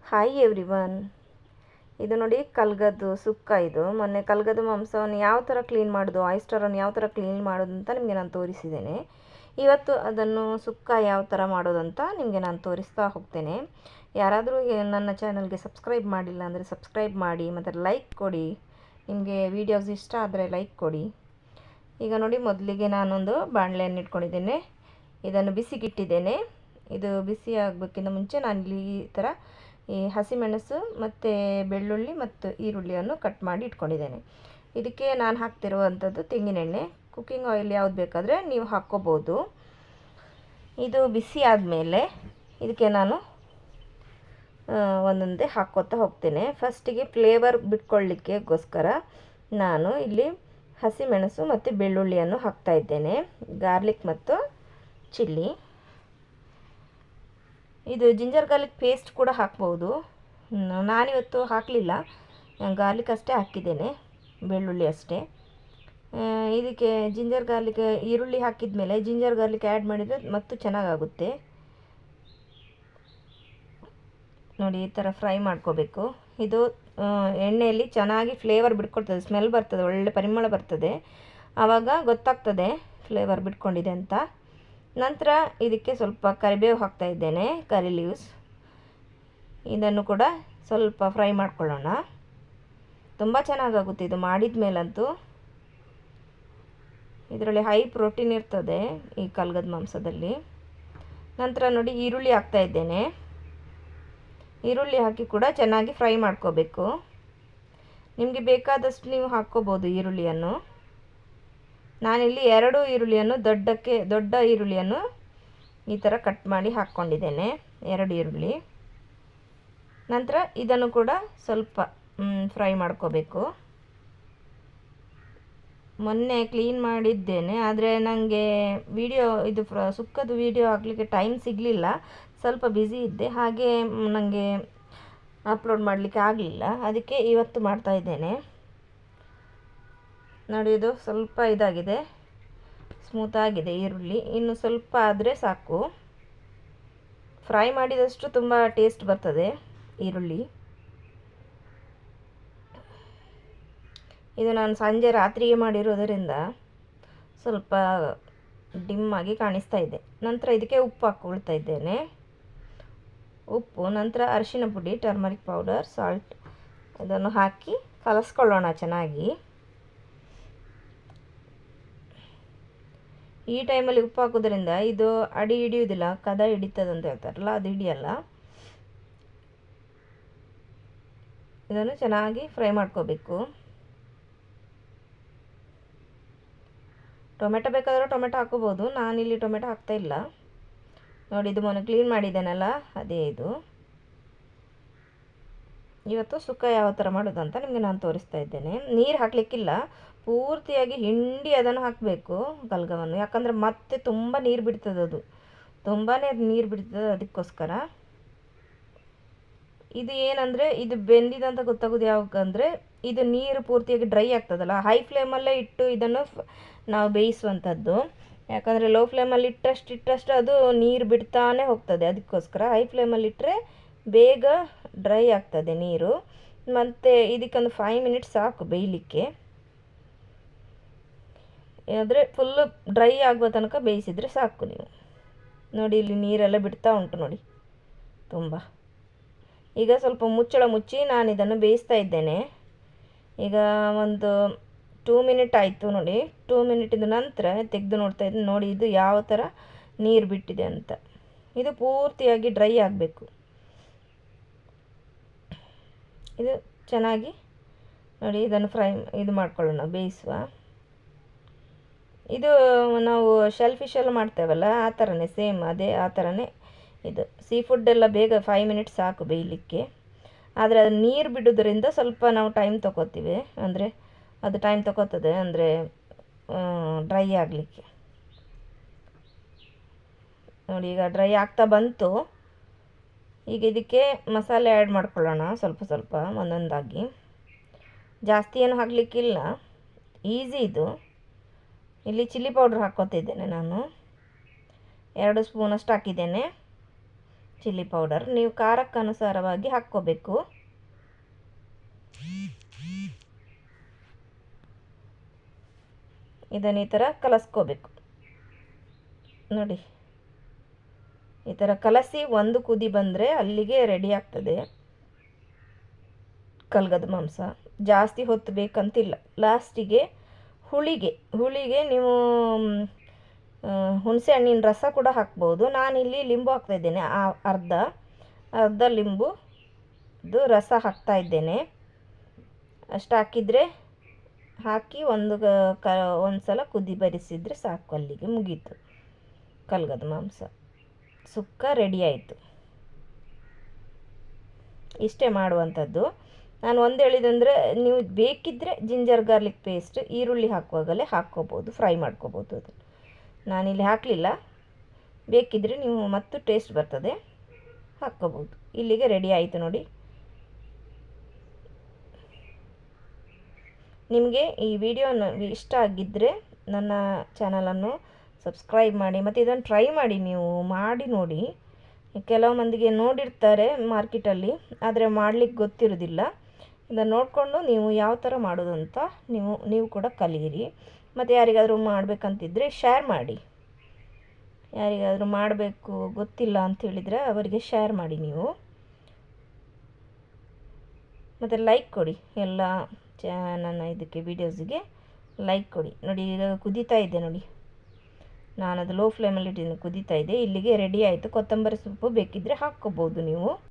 Hi everyone, ಇದು ನೋಡಿ ಕಲ್ಗದ್ದು ಸುಕ್ಕ. ಇದು ಮೊನ್ನೆ ಕಲ್ಗದ್ದು ಮಾಂಸವನ್ನು ಯಾವ ಥರ ಕ್ಲೀನ್ ಮಾಡೋದು, ಆಯಿಸ್ಟರನ್ನು ಯಾವ ಥರ ಕ್ಲೀನ್ ಮಾಡೋದು ಅಂತ ನಿಮಗೆ ನಾನು ತೋರಿಸಿದ್ದೇನೆ. ಇವತ್ತು ಅದನ್ನು ಸುಕ್ಕ ಯಾವ ಥರ ಮಾಡೋದಂತ ನಿಮಗೆ ನಾನು ತೋರಿಸ್ತಾ ಹೋಗ್ತೇನೆ. ಯಾರಾದರೂ ನನ್ನ ಚಾನಲ್ಗೆ ಸಬ್ಸ್ಕ್ರೈಬ್ ಮಾಡಿಲ್ಲ ಅಂದರೆ ಸಬ್ಸ್ಕ್ರೈಬ್ ಮಾಡಿ, ಮತ್ತು ಲೈಕ್ ಕೊಡಿ. ನಿಮಗೆ ವೀಡಿಯೋಸ್ ಇಷ್ಟ ಆದರೆ ಲೈಕ್ ಕೊಡಿ. ಈಗ ನೋಡಿ, ಮೊದಲಿಗೆ ನಾನೊಂದು ಬಾಣಲೆಯನ್ನು ಇಟ್ಕೊಂಡಿದ್ದೇನೆ. ಇದನ್ನು ಬಿಸಿಗಿಟ್ಟಿದ್ದೇನೆ. ಇದು ಬಿಸಿ ಆಗಬೇಕಿಂತ ಮುಂಚೆ ನಾನಿಲ್ಲಿ ಈ ಥರ ಈ ಹಸಿಮೆಣಸು ಮತ್ತು ಬೆಳ್ಳುಳ್ಳಿ ಮತ್ತು ಈರುಳ್ಳಿಯನ್ನು ಕಟ್ ಮಾಡಿ ಇಟ್ಕೊಂಡಿದ್ದೇನೆ. ಇದಕ್ಕೆ ನಾನು ಹಾಕ್ತಿರುವಂಥದ್ದು ತೆಂಗಿನೆಣ್ಣೆ. ಕುಕ್ಕಿಂಗ್ ಆಯಿಲ್ ಯಾವುದು ಬೇಕಾದರೆ ನೀವು ಹಾಕ್ಕೋಬೋದು. ಇದು ಬಿಸಿ ಆದಮೇಲೆ ಇದಕ್ಕೆ ನಾನು ಒಂದೊಂದೇ ಹಾಕ್ಕೋತಾ ಹೋಗ್ತೇನೆ. ಫಸ್ಟಿಗೆ ಫ್ಲೇವರ್ ಬಿಟ್ಕೊಳ್ಳಿಕ್ಕೆಗೋಸ್ಕರ ನಾನು ಇಲ್ಲಿ ಹಸಿಮೆಣಸು ಮತ್ತು ಬೆಳ್ಳುಳ್ಳಿಯನ್ನು ಹಾಕ್ತಾಯಿದ್ದೇನೆ. ಗಾರ್ಲಿಕ್ ಮತ್ತು ಚಿಲ್ಲಿ. ಇದು ಜಿಂಜರ್ ಗಾರ್ಲಿಕ್ ಪೇಸ್ಟ್ ಕೂಡ ಹಾಕ್ಬೋದು. ನಾನಿವತ್ತು ಹಾಕಲಿಲ್ಲ, ಗಾರ್ಲಿಕ್ ಅಷ್ಟೇ ಹಾಕಿದ್ದೇನೆ, ಬೆಳ್ಳುಳ್ಳಿ ಅಷ್ಟೇ. ಇದಕ್ಕೆ ಜಿಂಜರ್ ಗಾರ್ಲಿಕ್ ಈರುಳ್ಳಿ ಹಾಕಿದ ಮೇಲೆ ಜಿಂಜರ್ ಗಾರ್ಲಿಕ್ ಆ್ಯಡ್ ಮಾಡಿದರೆ ಮತ್ತು ಚೆನ್ನಾಗಾಗುತ್ತೆ. ನೋಡಿ, ಈ ಥರ ಫ್ರೈ ಮಾಡ್ಕೋಬೇಕು. ಇದು ಎಣ್ಣೆಯಲ್ಲಿ ಚೆನ್ನಾಗಿ ಫ್ಲೇವರ್ ಬಿಟ್ಕೊಳ್ತದೆ, ಸ್ಮೆಲ್ ಬರ್ತದೆ, ಒಳ್ಳೆ ಪರಿಮಳ ಬರ್ತದೆ. ಆವಾಗ ಗೊತ್ತಾಗ್ತದೆ ಫ್ಲೇವರ್ ಬಿಟ್ಕೊಂಡಿದೆ ಅಂತ. ನಂತರ ಇದಕ್ಕೆ ಸ್ವಲ್ಪ ಕರಿಬೇವು ಹಾಕ್ತಾ ಇದ್ದೇನೆ, ಕರಿ ಲೀವ್ಸ್. ಇದನ್ನು ಕೂಡ ಸ್ವಲ್ಪ ಫ್ರೈ ಮಾಡ್ಕೊಳ್ಳೋಣ. ತುಂಬ ಚೆನ್ನಾಗಾಗುತ್ತೆ ಇದು ಮಾಡಿದ ಮೇಲಂತೂ. ಇದರಲ್ಲಿ ಹೈ ಪ್ರೋಟೀನ್ ಇರ್ತದೆ ಈ ಕಲ್ಗದ ಮಾಂಸದಲ್ಲಿ. ನಂತರ ನೋಡಿ, ಈರುಳ್ಳಿ ಹಾಕ್ತಾ ಇದ್ದೇನೆ. ಈರುಳ್ಳಿ ಹಾಕಿ ಕೂಡ ಚೆನ್ನಾಗಿ ಫ್ರೈ ಮಾಡ್ಕೋಬೇಕು. ನಿಮಗೆ ಬೇಕಾದಷ್ಟು ನೀವು ಹಾಕ್ಕೋಬೋದು ಈರುಳ್ಳಿಯನ್ನು. ನಾನಿಲ್ಲಿ 2 ಈರುಳ್ಳಿಯನ್ನು ದೊಡ್ಡ ಈರುಳ್ಳಿಯನ್ನು ಈ ಥರ ಕಟ್ ಮಾಡಿ ಹಾಕ್ಕೊಂಡಿದ್ದೇನೆ, 2 ಈರುಳ್ಳಿ. ನಂತರ ಇದನ್ನು ಕೂಡ ಸ್ವಲ್ಪ ಫ್ರೈ ಮಾಡ್ಕೋಬೇಕು. ಮೊನ್ನೆ ಕ್ಲೀನ್ ಮಾಡಿದ್ದೇನೆ, ಆದರೆ ನನಗೆ ಇದು ಸುಕ್ಕದ ವಿಡಿಯೋ ಹಾಕಲಿಕ್ಕೆ ಟೈಮ್ ಸಿಗಲಿಲ್ಲ. ಸ್ವಲ್ಪ ಬ್ಯುಸಿ ಇದ್ದೆ, ಹಾಗೆ ನನಗೆ ಅಪ್ಲೋಡ್ ಮಾಡಲಿಕ್ಕೆ ಆಗಲಿಲ್ಲ. ಅದಕ್ಕೆ ಇವತ್ತು ಮಾಡ್ತಾಯಿದ್ದೇನೆ. ನೋಡಿ, ಇದು ಸ್ವಲ್ಪ ಇದಾಗಿದೆ, ಸ್ಮೂತಾಗಿದೆ ಈರುಳ್ಳಿ. ಇನ್ನು ಸ್ವಲ್ಪ ಆದರೆ ಸಾಕು. ಫ್ರೈ ಮಾಡಿದಷ್ಟು ತುಂಬ ಟೇಸ್ಟ್ ಬರ್ತದೆ ಈರುಳ್ಳಿ. ಇದು ನಾನು ಸಂಜೆ ರಾತ್ರಿಗೆ ಮಾಡಿರೋದರಿಂದ ಸ್ವಲ್ಪ ಡಿಮ್ ಆಗಿ ಕಾಣಿಸ್ತಾ ಇದೆ. ನಂತರ ಇದಕ್ಕೆ ಉಪ್ಪು ಹಾಕ್ಕೊಳ್ತಾ ಇದ್ದೇನೆ. ಉಪ್ಪು, ನಂತರ ಅರಿಶಿನ ಪುಡಿ, ಟರ್ಮರಿಕ್ ಪೌಡರ್, ಸಾಲ್ಟ್ ಇದನ್ನು ಹಾಕಿ ಕಲಸ್ಕೊಳ್ಳೋಣ ಚೆನ್ನಾಗಿ. ಈ ಟೈಮಲ್ಲಿ ಉಪ್ಪು ಹಾಕೋದ್ರಿಂದ ಇದು ಅಡಿ ಹಿಡಿಯೋದಿಲ್ಲ, ಕದ ಹಿಡಿತದೆ ಅಂತ ಹೇಳ್ತಾರಲ್ಲ, ಅದು ಹಿಡಿಯಲ್ಲ. ಇದನ್ನು ಚೆನ್ನಾಗಿ ಫ್ರೈ ಮಾಡ್ಕೋಬೇಕು. ಟೊಮೆಟೊ ಬೇಕಾದರೆ ಟೊಮೆಟೊ ಹಾಕೋಬೋದು, ನಾನಿಲ್ಲಿ ಟೊಮೆಟೊ ಹಾಕ್ತಾಯಿಲ್ಲ. ನೋಡಿ, ಇದು ಮೊನ್ನೆ ಕ್ಲೀನ್ ಮಾಡಿದ್ದೇನಲ್ಲ, ಅದೇ ಇದು. ಇವತ್ತು ಸುಕ್ಕ ಯಾವ ಥರ ಮಾಡೋದು ಅಂತ ನಿಮಗೆ ನಾನು ತೋರಿಸ್ತಾ ಇದ್ದೇನೆ. ನೀರು ಹಾಕಲಿಕ್ಕಿಲ್ಲ, ಪೂರ್ತಿಯಾಗಿ ಹಿಂಡಿ ಅದನ್ನು ಹಾಕಬೇಕು ಕಲ್ಗವನ್ನು. ಯಾಕಂದರೆ ಮತ್ತೆ ತುಂಬ ನೀರು ಬಿಡ್ತದೆ, ಅದು ತುಂಬಾ ನೀರು ಬಿಡ್ತದೆ. ಅದಕ್ಕೋಸ್ಕರ ಇದು ಏನಂದರೆ, ಇದು ಬೆಂದಿದಂತ ಗೊತ್ತಾಗೋದು ಯಾವಾಗಂದರೆ ಇದು ನೀರು ಪೂರ್ತಿಯಾಗಿ ಡ್ರೈ ಆಗ್ತದಲ್ಲ. ಹೈ ಫ್ಲೇಮಲ್ಲೇ ಇಟ್ಟು ಇದನ್ನು ನಾವು ಬೇಯಿಸುವಂಥದ್ದು. ಯಾಕಂದರೆ ಲೋ ಫ್ಲೇಮಲ್ಲಿ ಇಟ್ಟಷ್ಟು ಅದು ನೀರು ಬಿಡ್ತಾನೆ ಹೋಗ್ತದೆ. ಅದಕ್ಕೋಸ್ಕರ ಹೈ ಫ್ಲೇಮಲ್ಲಿ ಇಟ್ಟರೆ ಬೇಗ ಡ್ರೈ ಆಗ್ತದೆ ನೀರು. ಮತ್ತು ಇದಕ್ಕೊಂದು 5 ಮಿನಿಟ್ಸ್ ಸಾಕು ಬೇಯಲಿಕ್ಕೆ. ಆದರೆ ಫುಲ್ಲು ಡ್ರೈ ಆಗುವ ತನಕ ಬೇಯಿಸಿದರೆ ಸಾಕು ನೀವು. ನೋಡಿ, ಇಲ್ಲಿ ನೀರೆಲ್ಲ ಬಿಡ್ತಾ ಉಂಟು ನೋಡಿ ತುಂಬ. ಈಗ ಸ್ವಲ್ಪ ಮುಚ್ಚಳ ಮುಚ್ಚಿ ನಾನು ಇದನ್ನು ಬೇಯಿಸ್ತಾ ಇದ್ದೇನೆ. ಈಗ ಒಂದು 2 ಮಿನಿಟ್ ಆಯಿತು ನೋಡಿ. 2 ಮಿನಿಟಿದ ನಂತರ ತೆಗೆದು ನೋಡ್ತಾ ಇದ್ದೀನಿ. ನೋಡಿ, ಇದು ಯಾವ ಥರ ನೀರು ಬಿಟ್ಟಿದೆ ಅಂತ. ಇದು ಪೂರ್ತಿಯಾಗಿ ಡ್ರೈ ಆಗಬೇಕು. ಇದು ಚೆನ್ನಾಗಿ ನೋಡಿ, ಇದನ್ನು ಇದು ಮಾಡ್ಕೊಳ್ಳೋಣ, ಬೇಯಿಸುವ. ಇದು ನಾವು ಶೆಲ್ ಫಿಶೆಲ್ಲ ಮಾಡ್ತೇವಲ್ಲ, ಆ ಥರನೇ ಸೇಮ್ ಅದೇ ಆ ಥರನೇ ಇದು. ಸೀ ಫುಡ್ ಎಲ್ಲ ಬೇಗ 5 ಮಿನಿಟ್ಸ್ ಸಾಕು ಬೇಯಲಿಕ್ಕೆ. ಆದರೆ ಅದು ನೀರು ಬಿಡೋದ್ರಿಂದ ಸ್ವಲ್ಪ ನಾವು ಟೈಮ್ ತೊಗೋತೀವಿ, ಅಂದರೆ ಅದು ಟೈಮ್ ತೊಗೋತದೆ, ಅಂದರೆ ಡ್ರೈ ಆಗಲಿಕ್ಕೆ. ನೋಡಿ, ಈಗ ಡ್ರೈ ಆಗ್ತಾ ಬಂತು. ಈಗ ಇದಕ್ಕೆ ಮಸಾಲೆ ಆ್ಯಡ್ ಮಾಡ್ಕೊಳ್ಳೋಣ, ಸ್ವಲ್ಪ ಸ್ವಲ್ಪ ಒಂದೊಂದಾಗಿ. ಜಾಸ್ತಿ ಏನು ಹಾಕಲಿಕ್ಕಿಲ್ಲ, ಈಸಿ ಇದು. ಇಲ್ಲಿ ಚಿಲ್ಲಿ ಪೌಡ್ರ್ ಹಾಕ್ಕೊತಿದ್ದೇನೆ ನಾನು, 2 ಸ್ಪೂನಷ್ಟು ಹಾಕಿದ್ದೇನೆ. ಚಿಲ್ಲಿ ಪೌಡರ್ ನೀವು ಖಾರಕ್ಕೆ ಅನುಸಾರವಾಗಿ ಹಾಕ್ಕೋಬೇಕು. ಇದನ್ನು ಈ ಥರ ಕಲಸ್ಕೋಬೇಕು ನೋಡಿ. ಈ ಥರ ಕಲಸಿ ಒಂದು ಕುದಿ ಬಂದರೆ ಅಲ್ಲಿಗೆ ರೆಡಿ ಆಗ್ತದೆ ಕಲ್ಗದ ಮಾಂಸ. ಜಾಸ್ತಿ ಹೊತ್ತು ಬೇಕಂತಿಲ್ಲ. ಲಾಸ್ಟಿಗೆ ಹುಳಿಗೆ ನೀವು ಹುಣಸೆ ಹಣ್ಣಿನ ರಸ ಕೂಡ ಹಾಕ್ಬೋದು. ನಾನಿಲ್ಲಿ ಲಿಂಬು ಹಾಕ್ತಾಯಿದ್ದೇನೆ. ಅರ್ಧ ಲಿಂಬುದು ರಸ ಹಾಕ್ತಾಯಿದ್ದೇನೆ. ಅಷ್ಟು ಹಾಕಿ ಒಂದು ಸಲ ಕುದಿ ಬರಿಸಿದರೆ ಸಾಕು, ಅಲ್ಲಿಗೆ ಮುಗೀತು. ಕಲ್ಗದ ಮಾಂಸ ಸುಕ್ಕ ರೆಡಿ ಆಯಿತು. ಇಷ್ಟೇ ಮಾಡುವಂಥದ್ದು. ನಾನು ಒಂದು ಹೇಳಿದಂದರೆ, ನೀವು ಬೇಕಿದ್ದರೆ ಜಿಂಜರ್ ಗಾರ್ಲಿಕ್ ಪೇಸ್ಟ್ ಈರುಳ್ಳಿ ಹಾಕುವಾಗಲೇ ಹಾಕ್ಕೋಬೋದು, ಫ್ರೈ ಮಾಡ್ಕೋಬೋದು. ಅದು ನಾನಿಲ್ಲಿ ಹಾಕಲಿಲ್ಲ. ಬೇಕಿದ್ದರೆ ನೀವು ಮತ್ತು ಟೇಸ್ಟ್ ಬರ್ತದೆ, ಹಾಕ್ಕೋಬೋದು. ಇಲ್ಲಿಗೆ ರೆಡಿ ಆಯಿತು ನೋಡಿ. ನಿಮಗೆ ಈ ವಿಡಿಯೋ ಇಷ್ಟ ಆಗಿದ್ದರೆ ನನ್ನ ಚಾನಲನ್ನು ಸಬ್ಸ್ಕ್ರೈಬ್ ಮಾಡಿ, ಮತ್ತು ಇದನ್ನು ಟ್ರೈ ಮಾಡಿ, ನೀವು ಮಾಡಿ ನೋಡಿ. ಕೆಲವು ಮಂದಿಗೆ ನೋಡಿರ್ತಾರೆ ಮಾರ್ಕೆಟಲ್ಲಿ, ಆದರೆ ಮಾಡಲಿಕ್ಕೆ ಗೊತ್ತಿರೋದಿಲ್ಲ. ಇದನ್ನು ನೋಡಿಕೊಂಡು ನೀವು ಯಾವ ಥರ ಮಾಡೋದು ಅಂತ ನೀವು ಕೂಡ ಕಲಿಯಿರಿ. ಮತ್ತು ಯಾರಿಗಾದರೂ ಮಾಡಬೇಕಂತಿದ್ರೆ ಶೇರ್ ಮಾಡಿ. ಯಾರಿಗಾದರೂ ಮಾಡಬೇಕು ಗೊತ್ತಿಲ್ಲ ಅಂತ ಹೇಳಿದರೆ ಅವರಿಗೆ ಶೇರ್ ಮಾಡಿ ನೀವು. ಮತ್ತು ಲೈಕ್ ಕೊಡಿ. ಎಲ್ಲ ನನ್ನ ಇದಕ್ಕೆ ವೀಡಿಯೋಸಿಗೆ ಲೈಕ್ ಕೊಡಿ. ನೋಡಿ, ಈಗ ಕುದೀತಾ ಇದೆ ನೋಡಿ. ನಾನು ಅದು ಲೋ ಫ್ಲೇಮಲ್ಲಿ ಇಟ್ಟಿದ್ದೀನಿ, ಕುದೀತಾ ಇದೆ. ಇಲ್ಲಿಗೆ ರೆಡಿ ಆಯಿತು. ಕೊತ್ತಂಬರಿ ಸೊಪ್ಪು ಬೇಕಿದ್ದರೆ ಹಾಕ್ಕೋಬೋದು ನೀವು.